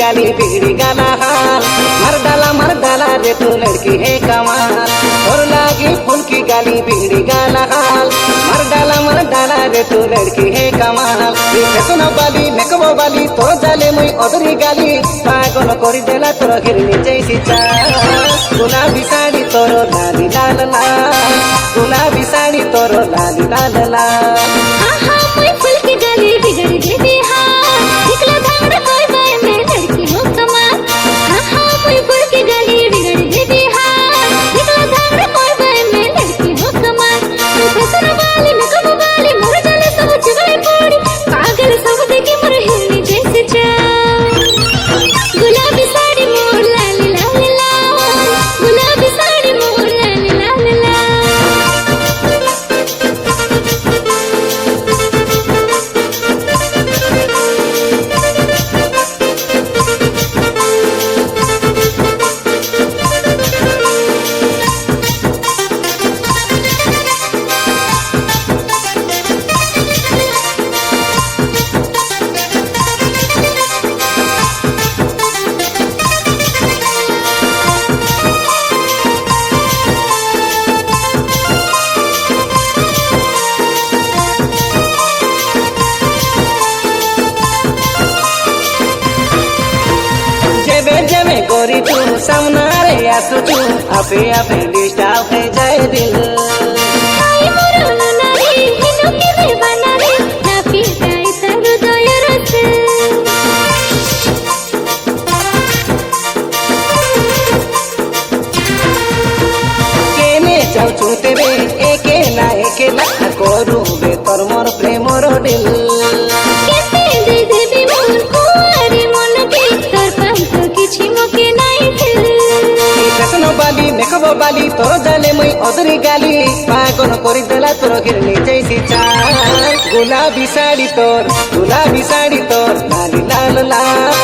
गाली बिगड़ी गाला हाल। मर डाला रे तू लड़की है कमाल। और लागी फूल की गाली बिगड़ी गाला हाल। मर डाला रे तू लड़की है कमाल। फेसनो बाली मेकअप बाली तो जाले मुई अदरी गाली। पागल करी देला तोर हिरनी जैसी चाल। गुलाबी साड़ी तोर लाली लाल लाल। गुलाबी साड़ी तोर लाली लाल लाल। आहा मुई फूल की गाली बिगड़ देती हाल। निकला धांगड़ा कोई बाय मैं लड़की हूँ कमाल। आहा मुई फूल की गाली बिगड़ देती हाल। निकला धांगड़ा कोई बाय मैं लड़की हूँ कमाल। फैशन वाली मेकअप वाली मोर जाने सब जुगाड़ पड़ी। पागल सब देखी मोर हिरनी जैसे चाल। गुलाबी साड़ी मोर लाल लाल लाल। गुलाबी साड़ी मोर लाल लाल लाल। जेबे गोरी तू सामना रे आसुचू आपे आपे डिस्टर्ब है जाए दिल। आई मोर नारी हिनो के रे बनारे ना पिटाई तारो दया रस। केने चाउचू तेरे एके ना करू बे तोर मोर प्रेमर डिल। केते दे देबी मोर कुआरी मन के तोर पाई किछि मके नाई थिल। फेसनो बाली मेकअप बाली तोर जाले मुई अदरी गाली। पागल करी देला तोर हिरनी जैसी चाल। गुलाबी साड़ी तोर लाली लाल लाल।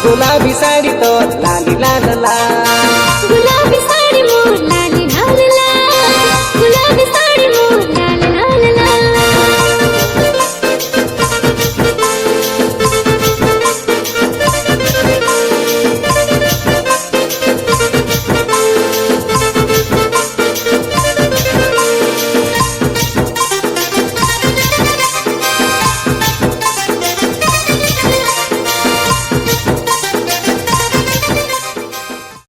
गुलाबी साड़ी तोर लाली लाल लाल। गुलाबी